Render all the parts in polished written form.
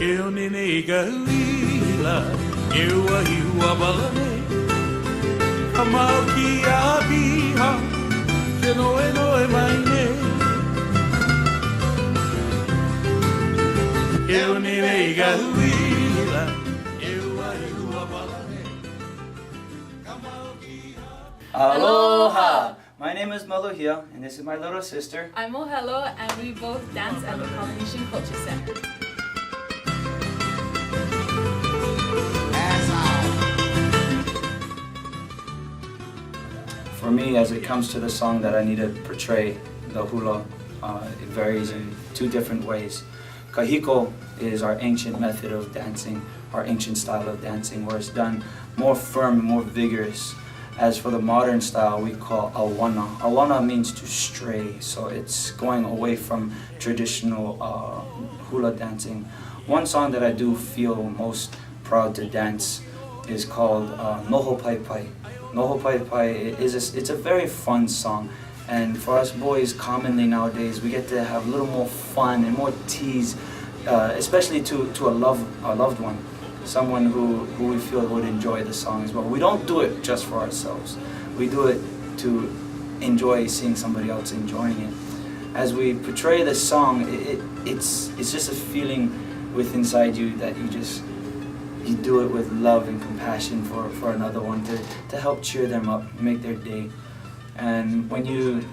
nene ka wila, e ua I ua balane. Ka mau ki a biha, ke noe noe mai ne. E nene ka wila, e ua balane. Ka mau ki a Aloha! My name is Maluhia, and this is my little sister. I'm Ohelo, and we both dance at the Polynesian Culture Center. For me, as it comes to the song that I need to portray, the hula, it varies in two different ways. Kahiko is our ancient method of dancing, our ancient style of dancing, where it's done more firm, more vigorous. As for the modern style, we call awana. Awana means to stray, so it's going away from traditional hula dancing. One song that I do feel most proud to dance is called Noho Pai Pai. Noho Pai Pai it's a very fun song, and for us boys, commonly nowadays, we get to have a little more fun and more tease, especially to a loved one. Someone who we feel would enjoy the song as well. We don't do it just for ourselves. We do it to enjoy seeing somebody else enjoying it. As we portray the song, it's just a feeling within inside you that you do it with love and compassion for another one to help cheer them up, make their day. And when you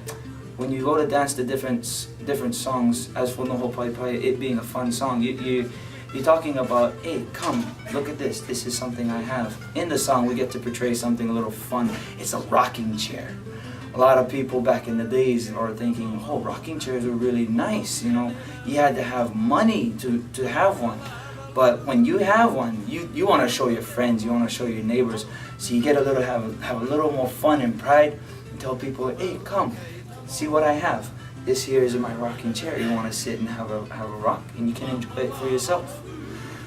go to dance to different songs, as for Noho Pai Pai, it being a fun song, you're talking about, hey, come, look at this. This is something I have. In the song, we get to portray something a little fun. It's a rocking chair. A lot of people back in the days are thinking, oh, rocking chairs are really nice. You know, you had to have money to have one. But when you have one, you want to show your friends, you want to show your neighbors. So you get have a little more fun and pride and tell people, hey, come, see what I have. This here is my rocking chair. You want to sit and have a rock, and you can enjoy it for yourself.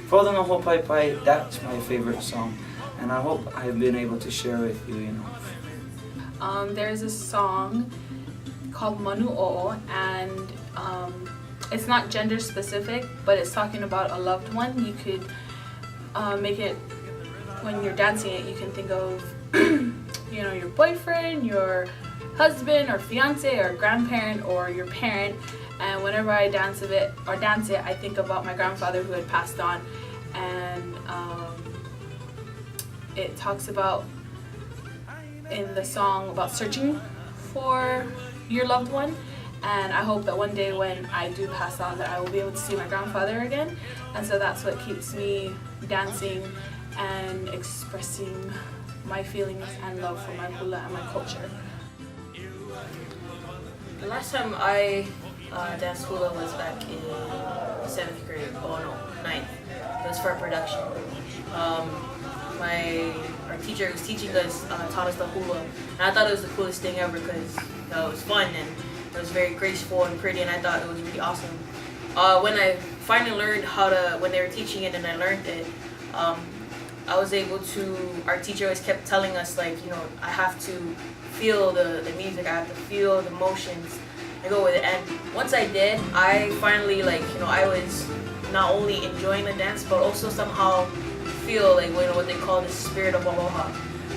For the Noho Pai Pai, that's my favorite song, and I hope I've been able to share with you. There's a song called Manu O'o, and it's not gender specific, but it's talking about a loved one. You could make it, when you're dancing it, you can think of your boyfriend, your husband or fiance or grandparent or your parent, and whenever I dance it, I think about my grandfather who had passed on, and it talks about in the song about searching for your loved one, and I hope that one day when I do pass on that I will be able to see my grandfather again, and so that's what keeps me dancing and expressing my feelings and love for my hula and my culture. The last time I danced hula was back in 7th grade, oh no, 9th. It was for a production. Our teacher who was teaching us taught us the hula, and I thought it was the coolest thing ever because it was fun and it was very graceful and pretty, and I thought it was really awesome. When I finally learned when they were teaching it and I learned it, I was able to, our teacher always kept telling us, like, I have to feel the music, I have to feel the motions and go with it. And once I did, I finally, I was not only enjoying the dance, but also somehow feel like, what they call the spirit of aloha,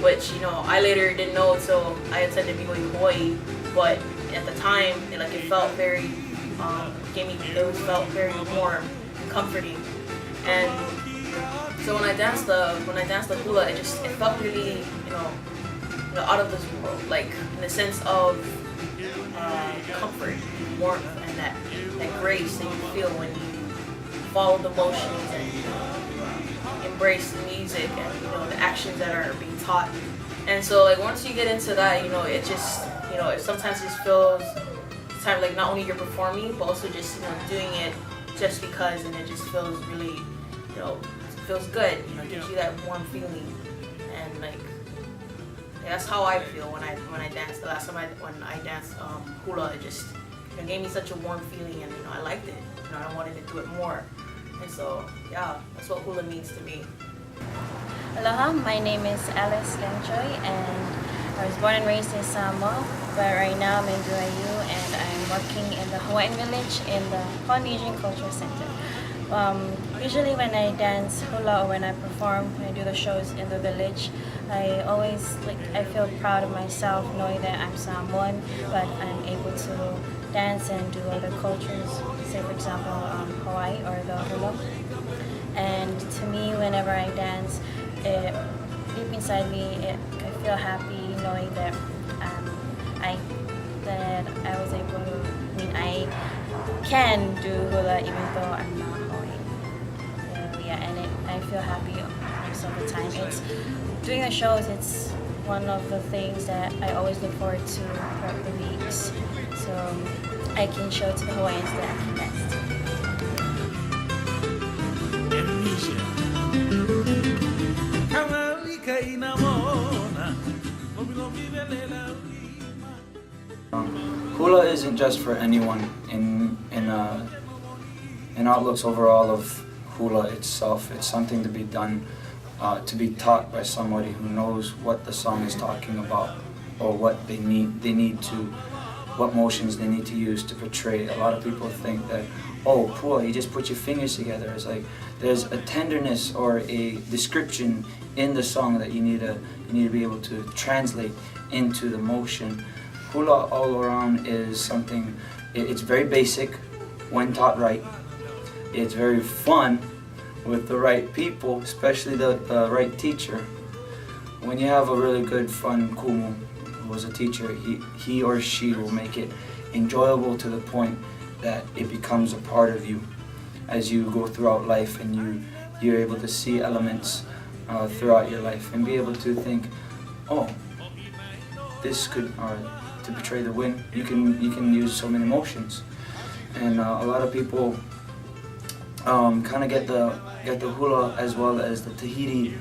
which, I later didn't know until I attended BYU Hawaii, but at the time, it felt very, it felt very warm and comforting. And so when I danced the hula, it felt really, out of this world, like in the sense of comfort, warmth, and that grace that you feel when you follow the motions and embrace the music and the actions that are being taught. And so once you get into that, it just it sometimes just feels like not only you're performing, but also just doing it just because, and it just feels really feels good. It gives you that warm feeling, and that's how I feel when I dance. The last time when I danced hula, it just gave me such a warm feeling, and I liked it. I wanted to do it more, and so yeah, that's what hula means to me. Aloha, my name is Alice Lenchoy, and I was born and raised in Samoa, but right now I'm in BYU and I'm working in the Hawaiian Village in the Polynesian Culture Center. Usually when I dance hula or when I perform, when I do the shows in the village, I always I feel proud of myself knowing that I'm Samoan, but I'm able to dance and do other cultures, say for example Hawaii or the hula. And to me, whenever I dance, deep inside me, I feel happy knowing that I was able to. I can do hula even though I'm not Hawaiian. And I feel happy most of the time. It's doing the shows. It's one of the things that I always look forward to throughout the weeks. So I can show to the Hawaiians that I can dance too. Hula isn't just for anyone. In outlooks overall of hula itself, it's something to be done, to be taught by somebody who knows what the song is talking about, or what they need to, what motions they need to use to portray. A lot of people think that, oh, pua, you just put your fingers together. It's like there's a tenderness or a description in the song that you need to be able to translate into the motion. Hula all around is something, it's very basic when taught right. It's very fun with the right people, especially the right teacher. When you have a really good, fun kumu who is a teacher, he or she will make it enjoyable to the point that it becomes a part of you as you go throughout life, and you're able to see elements throughout your life and be able to think, oh, this could, to portray the wind, you can use so many emotions. And a lot of people kind of get the hula as well as the Tahiti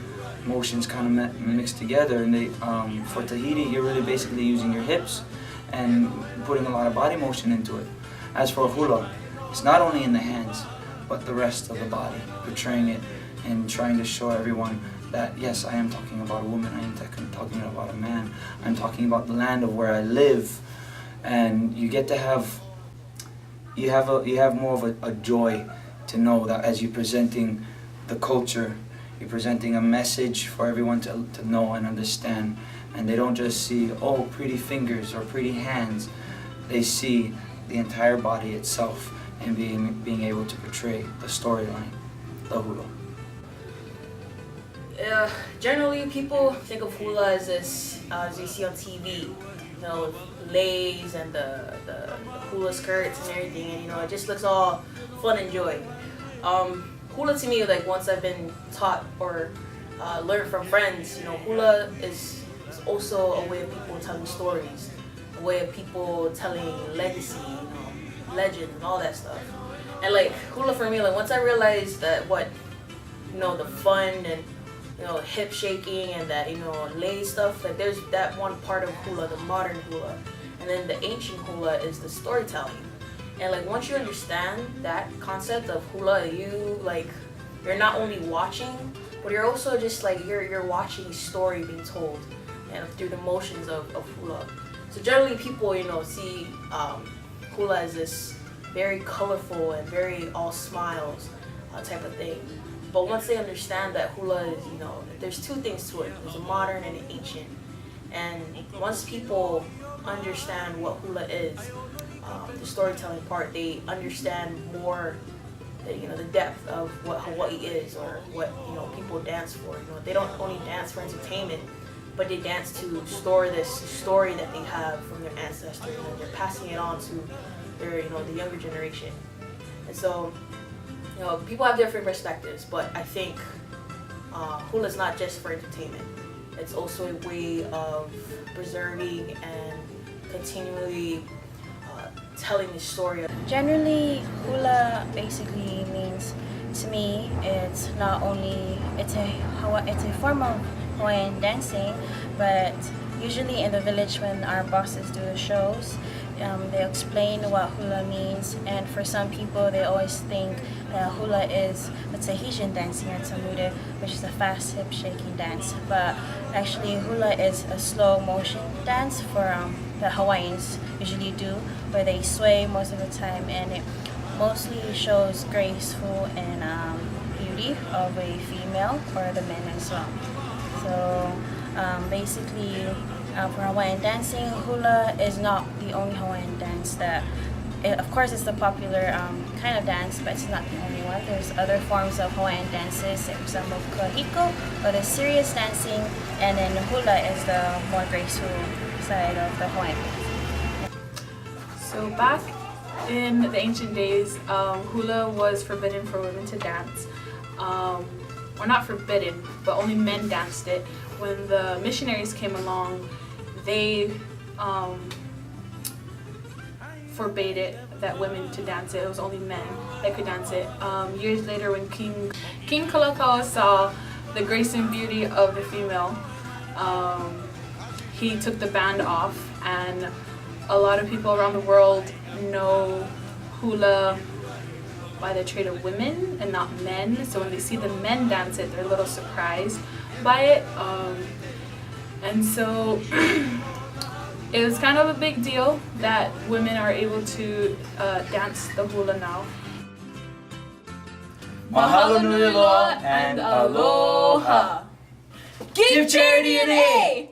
motions kind of mixed together. And they for Tahiti, you're really basically using your hips and putting a lot of body motion into it. As for hula, it's not only in the hands, but the rest of the body, portraying it and trying to show everyone that yes, I am talking about a woman, I am talking about a man, I'm talking about the land of where I live. And you get to have, you have more of a joy to know that as you're presenting the culture, you're presenting a message for everyone to know and understand. And they don't just see, oh, pretty fingers or pretty hands. They see the entire body itself and being able to portray the storyline, the hula. Generally, people think of hula as this, as you see on TV, you know, leis and the hula skirts and everything, and you know, it just looks all fun and joy. Hula to me, like once I've been taught or learned from friends, you know, hula is also a way of people telling stories, a way of people telling legacy, you know, legend and all that stuff. And like hula for me, like once I realized that you know, the fun and you know, hip shaking and that, you know, lei stuff, like there's that one part of hula, the modern hula, and then the ancient hula is the storytelling. And like once you understand that concept of hula, you're not only watching, but you're also just like you're watching a story being told, and through the motions of hula. So generally people, you know, see hula as this very colorful and very all smiles type of thing. But once they understand that hula is, you know, there's two things to it. There's a modern and an ancient. And once people understand what hula is, the storytelling part, they understand more, you know, the depth of what Hawaii is, or what, you know, people dance for. You know, they don't only dance for entertainment, but they dance to store this story that they have from their ancestors, and they're passing it on to their, you know, the younger generation. And so, you know, people have different perspectives, but I think hula is not just for entertainment. It's also a way of preserving and continually telling the story. Generally, hula basically means, to me, it's not only, it's a form of Hawaiian dancing, but usually in the village when our bosses do the shows, they explain what hula means, and for some people they always think that hula is a Tahitian dancing or tamude, which is a fast hip shaking dance, but actually hula is a slow motion dance for the Hawaiians usually do, where they sway most of the time, and mostly shows graceful and beauty of a female or the men as well. So basically, for Hawaiian dancing, hula is not the only Hawaiian dance that. Of course, it's the popular kind of dance, but it's not the only one. There's other forms of Hawaiian dances, for example, kahiko, or the serious dancing, and then hula is the more graceful side of the Hawaiian dance. So back in the ancient days, hula was forbidden for women to dance. Or not forbidden, but only men danced it. When the missionaries came along, they forbade it that women to dance it. It was only men that could dance it. Years later, when King Kalakaua saw the grace and beauty of the female, he took the ban off, and a lot of people around the world know hula by the trade of women and not men. So when they see the men dance it, they're a little surprised by it. And so it was kind of a big deal that women are able to dance the hula now. Mahalo nui loa and aloha. Give charity an A!